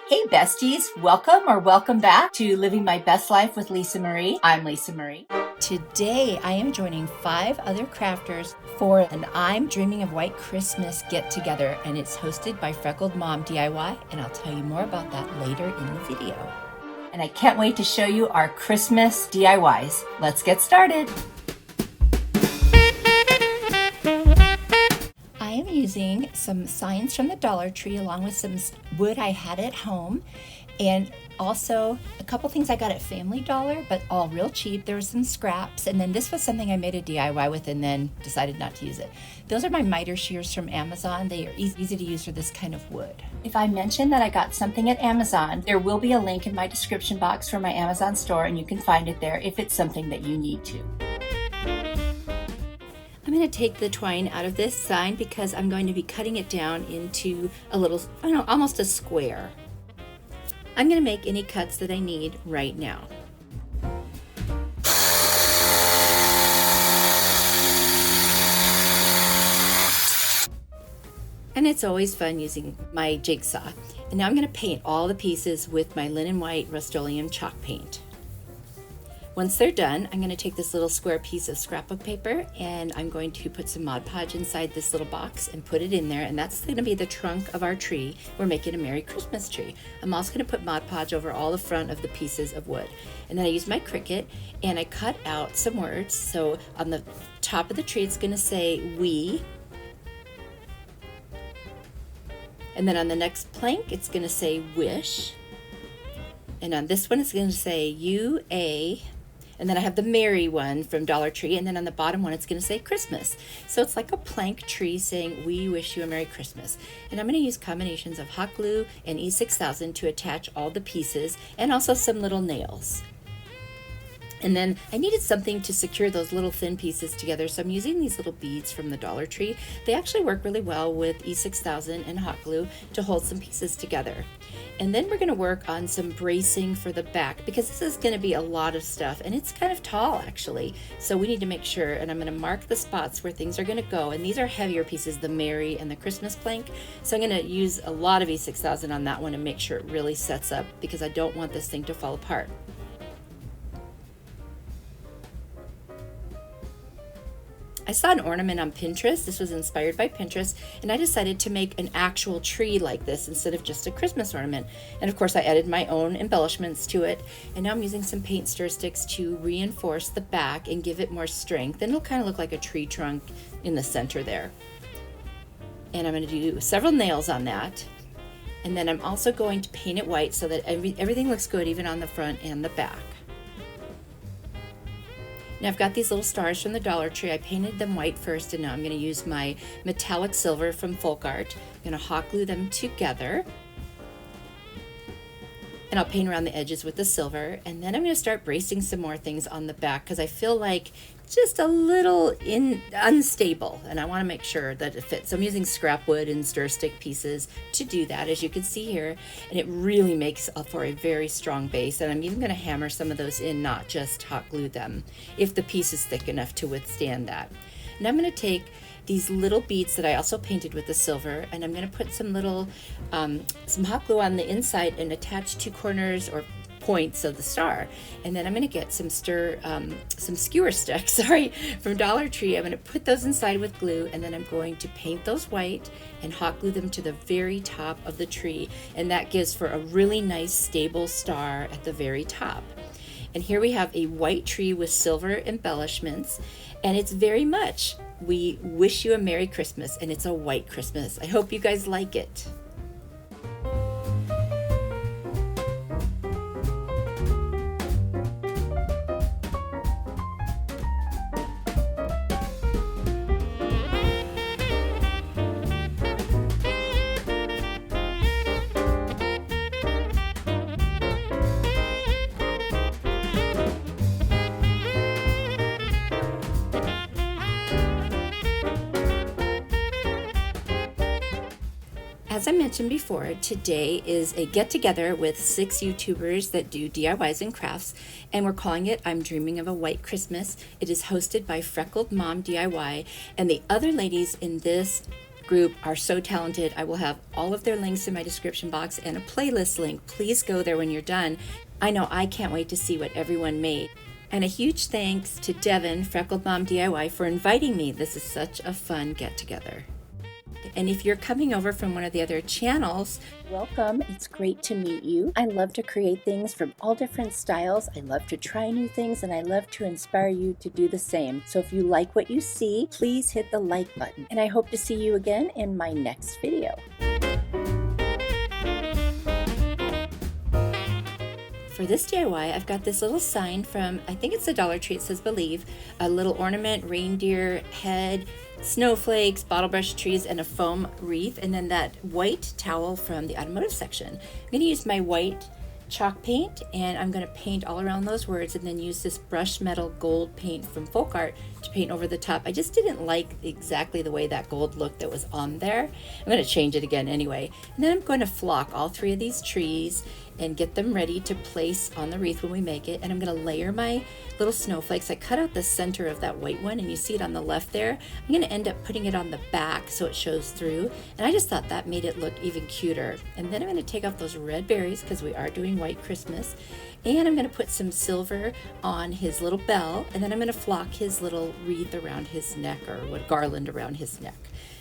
Hey besties, welcome back to Living My Best Life with Lisa Marie. I'm Lisa Marie. Today I am joining 5 other crafters for an I'm Dreaming of White Christmas get together, and it's hosted by Freckled Mom DIY, and I'll tell you more about that later in the video. And I can't wait to show you our Christmas DIYs. Let's get started. I am using some signs from the Dollar Tree along with some wood I had at home, and also a couple things I got at Family Dollar, but all real cheap. There were some scraps, and then this was something I made a DIY with and then decided not to use it. Those are my miter shears from Amazon. They are easy to use for this kind of wood. If I mention that I got something at Amazon, there will be a link in my description box for my Amazon store, and you can find it there if it's something that you need to. I'm going to take the twine out of this sign because I'm going to be cutting it down into a little, almost a square. I'm going to make any cuts that I need right now. And it's always fun using my jigsaw. And now I'm going to paint all the pieces with my linen white Rust-Oleum chalk paint. Once they're done, I'm going to take this little square piece of scrapbook paper and I'm going to put some Mod Podge inside this little box and put it in there, and that's going to be the trunk of our tree. We're making a Merry Christmas tree. I'm also going to put Mod Podge over all the front of the pieces of wood. And then I use my Cricut and I cut out some words. So on the top of the tree it's going to say we. And then on the next plank it's going to say wish. And on this one it's going to say UA. And then I have the Merry one from Dollar Tree, and then on the bottom one it's going to say Christmas. So it's like a plank tree saying we wish you a Merry Christmas. And I'm going to use combinations of hot glue and E6000 to attach all the pieces, and also some little nails. And then I needed something to secure those little thin pieces together, so I'm using these little beads from the Dollar Tree. They actually work really well with E6000 and hot glue to hold some pieces together. And then we're going to work on some bracing for the back, because this is going to be a lot of stuff and it's kind of tall actually. So we need to make sure, and I'm going to mark the spots where things are going to go. And these are heavier pieces, the Merry and the Christmas plank. So I'm going to use a lot of E6000 on that one and make sure it really sets up, because I don't want this thing to fall apart. I saw an ornament on Pinterest. This was inspired by Pinterest, and I decided to make an actual tree like this instead of just a Christmas ornament. And of course I added my own embellishments to it, and now I'm using some paint stir sticks to reinforce the back and give it more strength, and it'll kind of look like a tree trunk in the center there. And I'm going to do several nails on that, and then I'm also going to paint it white so that everything looks good, even on the front and the back. Now I've got these little stars from the Dollar Tree. I painted them white first, and now I'm going to use my metallic silver from Folk Art. I'm going to hot glue them together, and I'll paint around the edges with the silver. And then I'm going to start bracing some more things on the back, because I feel like just a little unstable, and I want to make sure that it fits. So I'm using scrap wood and stir stick pieces to do that, as you can see here, and it really makes for a very strong base. And I'm even going to hammer some of those in, not just hot glue them, if the piece is thick enough to withstand that. And I'm going to take these little beads that I also painted with the silver, and I'm going to put some little some hot glue on the inside and attach 2 corners or points of the star. And then I'm going to get some skewer sticks, from Dollar Tree. I'm going to put those inside with glue, and then I'm going to paint those white and hot glue them to the very top of the tree, and that gives for a really nice stable star at the very top. And here we have a white tree with silver embellishments, and it's very much we wish you a Merry Christmas, and it's a white Christmas. I hope you guys like it. As I mentioned before, today is a get-together with 6 YouTubers that do DIYs and crafts, and we're calling it I'm Dreaming of a White Christmas. It is hosted by Freckled Mom DIY, and the other ladies in this group are so talented. I will have all of their links in my description box and a playlist link. Please go there when you're done. I know I can't wait to see what everyone made. And a huge thanks to Devin, Freckled Mom DIY, for inviting me. This is such a fun get-together. And if you're coming over from one of the other channels, welcome. It's great to meet you. I love to create things from all different styles. I love to try new things, and I love to inspire you to do the same. So if you like what you see, please hit the like button. And I hope to see you again in my next video. For this DIY, I've got this little sign from, I think it's the Dollar Tree, it says Believe, a little ornament, reindeer head, snowflakes, bottle brush trees, and a foam wreath, and then that white towel from the automotive section. I'm going to use my white chalk paint, and I'm going to paint all around those words, and then use this brushed metal gold paint from Folk Art to paint over the top. I just didn't like exactly the way that gold looked that was on there. I'm going to change it again anyway. And then I'm going to flock all three of these trees and get them ready to place on the wreath when we make it. And I'm going to layer my little snowflakes. I cut out the center of that white one, and you see it on the left there. I'm going to end up putting it on the back so it shows through, and I just thought that made it look even cuter. And then I'm going to take off those red berries because we are doing white Christmas, and I'm going to put some silver on his little bell, and then I'm going to flock his little wreath around his neck, or what, garland around his neck.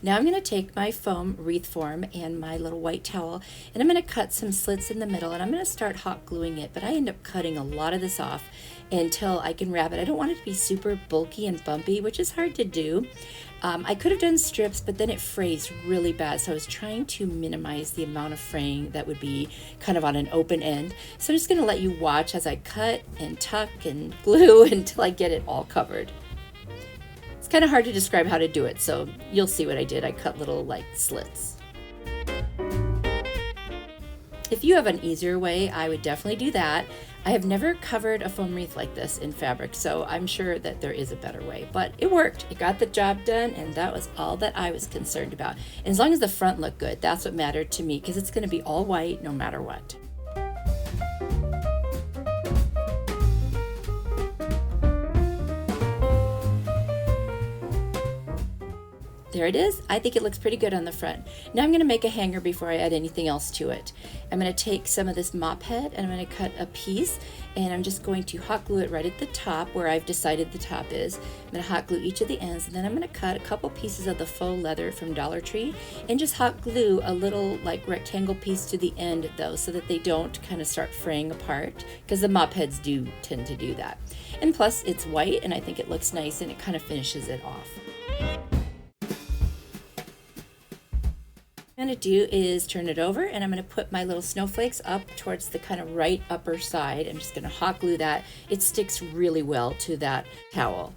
Now I'm going to take my foam wreath form and my little white towel, and I'm going to cut some slits in the middle, and I'm going to start hot gluing it, but I end up cutting a lot of this off until I can wrap it. I don't want it to be super bulky and bumpy, which is hard to do. I could have done strips, but then it frays really bad, so I was trying to minimize the amount of fraying that would be kind of on an open end. So I'm just going to let you watch as I cut and tuck and glue until I get it all covered. It's kind of hard to describe how to do it, so you'll see what I did. I cut little like slits. If you have an easier way, I would definitely do that. I have never covered a foam wreath like this in fabric, so I'm sure that there is a better way, but it worked. It got the job done, and that was all that I was concerned about. And as long as the front looked good, that's what mattered to me, because it's going to be all white no matter what. There it is. I think it looks pretty good on the front. Now I'm going to make a hanger before I add anything else to it. I'm going to take some of this mop head, and I'm going to cut a piece, and I'm just going to hot glue it right at the top where I've decided the top is. I'm going to hot glue each of the ends, and then I'm going to cut a couple pieces of the faux leather from Dollar Tree and just hot glue a little like rectangle piece to the end though, so that they don't kind of start fraying apart, because the mop heads do tend to do that. And plus it's white, and I think it looks nice, and it kind of finishes it off. What I'm going to do is turn it over, and I'm going to put my little snowflakes up towards the kind of right upper side. I'm just going to hot glue that. It sticks really well to that towel.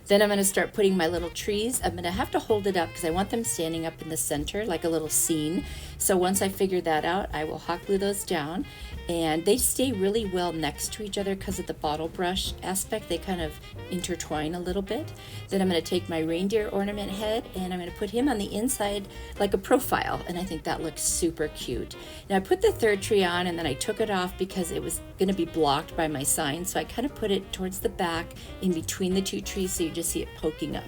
Then I'm going to start putting my little trees. I'm going to have to hold it up because I want them standing up in the center like a little scene. So once I figure that out, I will hot glue those down, and they stay really well next to each other because of the bottle brush aspect. They kind of intertwine a little bit. Then I'm going to take my reindeer ornament head, and I'm going to put him on the inside like a profile, and I think that looks super cute. Now I put the third tree on, and then I took it off because it was going to be blocked by my sign, so I kind of put it towards the back in between the two trees, so you just see it poking up.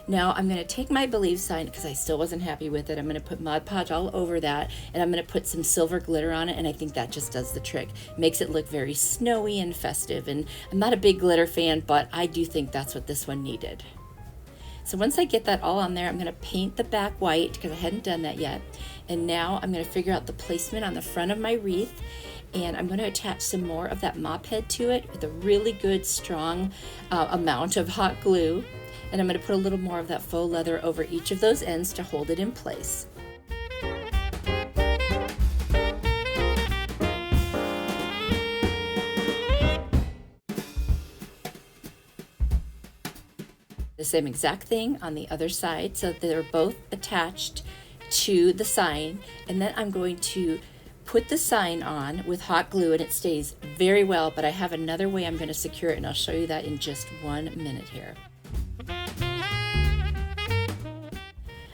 Now I'm going to take my Believe sign, because I still wasn't happy with it. I'm going to put Mod Podge all over that, and I'm going to put some silver glitter on it, and I think that just does the trick. Makes it look very snowy and festive, and I'm not a big glitter fan, but I do think that's what this one needed. So once I get that all on there, I'm going to paint the back white, because I hadn't done that yet. And now I'm going to figure out the placement on the front of my wreath, and I'm going to attach some more of that mop head to it with a really good strong amount of hot glue. And I'm going to put a little more of that faux leather over each of those ends to hold it in place. The same exact thing on the other side, so they're both attached to the sign. And then I'm going to put the sign on with hot glue, and it stays very well, but I have another way I'm going to secure it, and I'll show you that in just 1 minute here.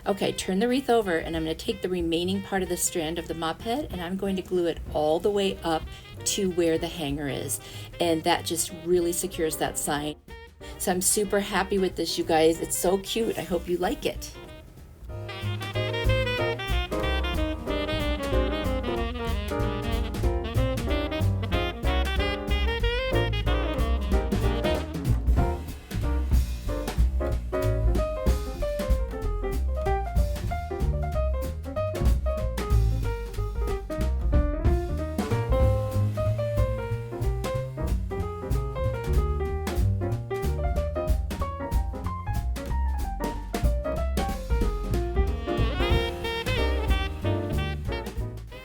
Okay, turn the wreath over, and I'm going to take the remaining part of the strand of the mop head, and I'm going to glue it all the way up to where the hanger is, and that just really secures that sign. So I'm super happy with this, you guys. It's so cute. I hope you like it.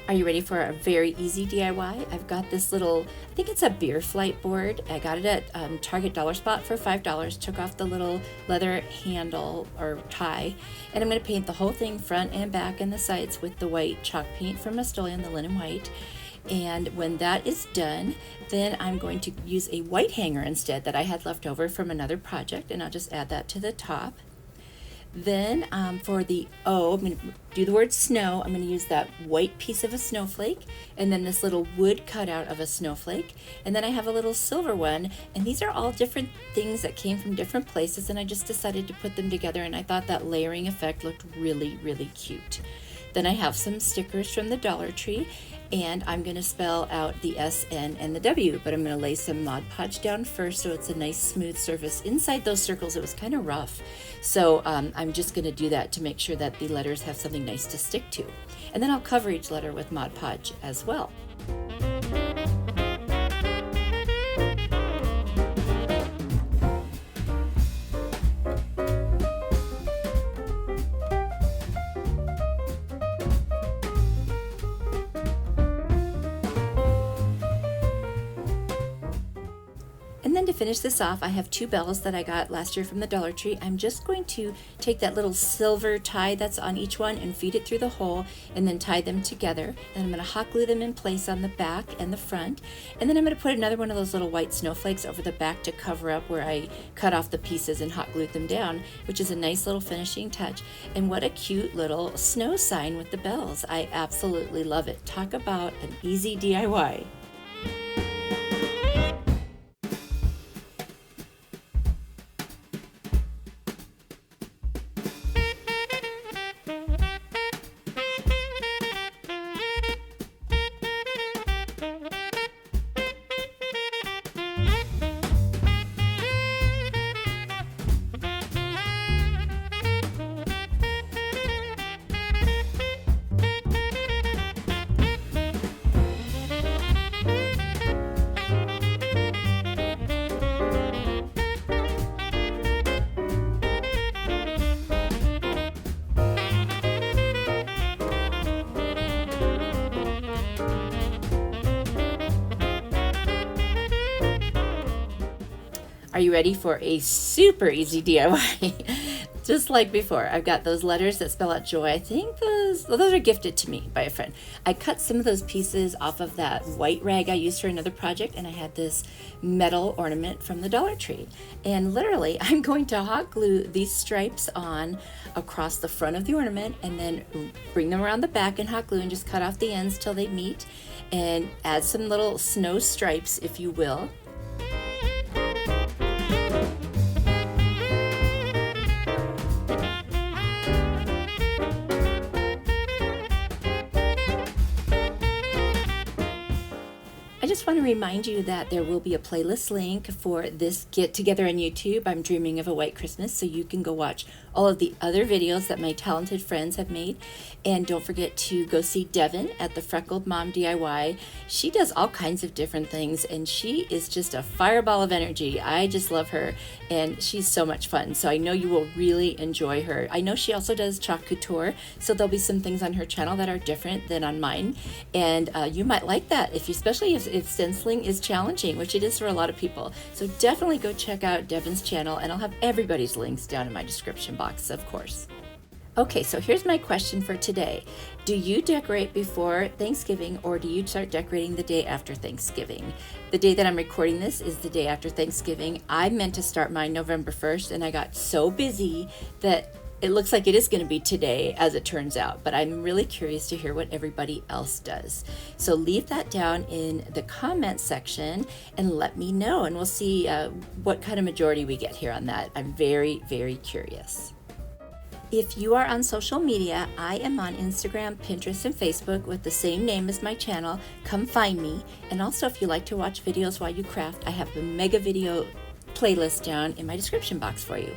Are you ready for a very easy DIY? I've got this little, I think it's a beer flight board. I got it at Target Dollar Spot for $5. Took off the little leather handle or tie, and I'm going to paint the whole thing front and back and the sides with the white chalk paint from Rust-Oleum, the linen white. And when that is done, then I'm going to use a white hanger instead that I had left over from another project, and I'll just add that to the top. Then for the O, I'm going to do the word snow. I'm going to use that white piece of a snowflake, and then this little wood cutout of a snowflake, and then I have a little silver one, and these are all different things that came from different places, and I just decided to put them together, and I thought that layering effect looked really, really cute. Then I have some stickers from the Dollar Tree, and I'm going to spell out the S, N, and the W, but I'm going to lay some Mod Podge down first so it's a nice smooth surface. Inside those circles it was kind of rough, so I'm just going to do that to make sure that the letters have something nice to stick to. And then I'll cover each letter with Mod Podge as well. And then to finish this off, I have 2 bells that I got last year from the Dollar Tree. I'm just going to take that little silver tie that's on each one and feed it through the hole and then tie them together. And I'm going to hot glue them in place on the back and the front. And then I'm going to put another one of those little white snowflakes over the back to cover up where I cut off the pieces and hot glued them down, which is a nice little finishing touch. And what a cute little snow sign with the bells. I absolutely love it. Talk about an easy DIY. Are you ready for a super easy DIY? Just like before, I've got those letters that spell out joy. I think those are gifted to me by a friend. I cut some of those pieces off of that white rag I used for another project, and I had this metal ornament from the Dollar Tree. And literally, I'm going to hot glue these stripes on across the front of the ornament and then bring them around the back and hot glue and just cut off the ends till they meet and add some little snow stripes, if you will. I just want to remind you that there will be a playlist link for this get together on YouTube. I'm Dreaming of a White Christmas, so you can go watch all of the other videos that my talented friends have made. And don't forget to go see Devin at the Freckled Mom DIY. She does all kinds of different things, and she is just a fireball of energy. I just love her, and she's so much fun. So I know you will really enjoy her. I know she also does chalk couture, so there'll be some things on her channel that are different than on mine, and you might like that, especially if stenciling is challenging, which it is for a lot of people. So definitely go check out Devin's channel, and I'll have everybody's links down in my description box, of course. Okay, so here's my question for today. Do you decorate before Thanksgiving, or do you start decorating the day after Thanksgiving? The day that I'm recording this is the day after Thanksgiving. I meant to start mine November 1st, and I got so busy that It looks like it is going to be today as it turns out, but I'm really curious to hear what everybody else does. So leave that down in the comment section and let me know, and we'll see what kind of majority we get here on that. I'm very, very curious. If you are on social media, I am on Instagram, Pinterest, and Facebook with the same name as my channel. Come find me. And also, if you like to watch videos while you craft, I have the mega video playlist down in my description box for you.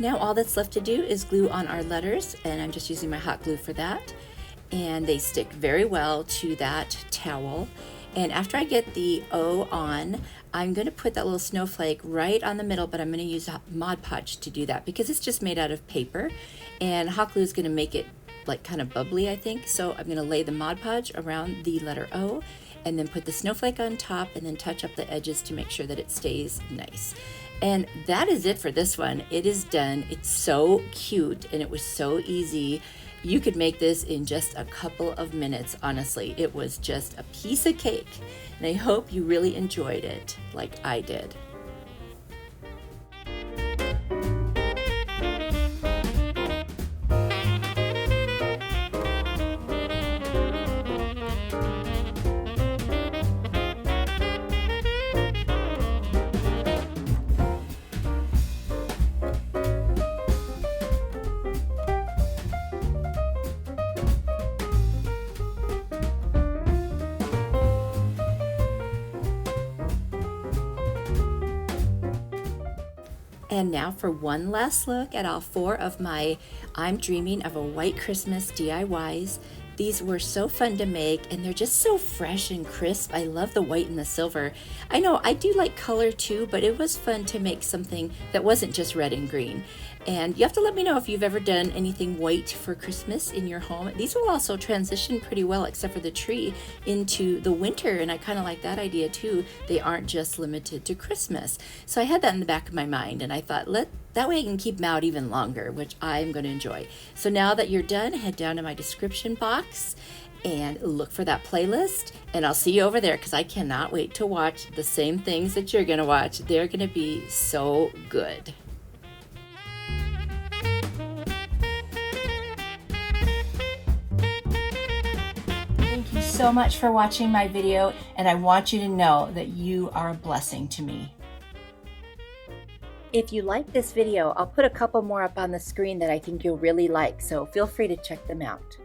Now all that's left to do is glue on our letters, and I'm just using my hot glue for that. And they stick very well to that towel. And after I get the O on, I'm going to put that little snowflake right on the middle, but I'm going to use a Mod Podge to do that because it's just made out of paper. And hot glue is going to make it like kind of bubbly, I think. So I'm going to lay the Mod Podge around the letter O and then put the snowflake on top and then touch up the edges to make sure that it stays nice. And that is it for this one. It is done. It's so cute and it was so easy. You could make this in just a couple of minutes, honestly. It was just a piece of cake. And I hope you really enjoyed it like I did. And now for one last look at all 4 of my I'm Dreaming of a White Christmas DIYs. These were so fun to make, and they're just so fresh and crisp. I love the white and the silver. I know I do like color too, but it was fun to make something that wasn't just red and green. And you have to let me know if you've ever done anything white for Christmas in your home. These will also transition pretty well, except for the tree, into the winter, and I kind of like that idea too. They aren't just limited to Christmas. So I had that in the back of my mind, and I thought, that way I can keep them out even longer, which I'm going to enjoy. So now that you're done, head down to my description box and look for that playlist, and I'll see you over there because I cannot wait to watch the same things that you're going to watch. They're going to be so good. Thank you so much for watching my video, and I want you to know that you are a blessing to me. If you like this video, I'll put a couple more up on the screen that I think you'll really like, so feel free to check them out.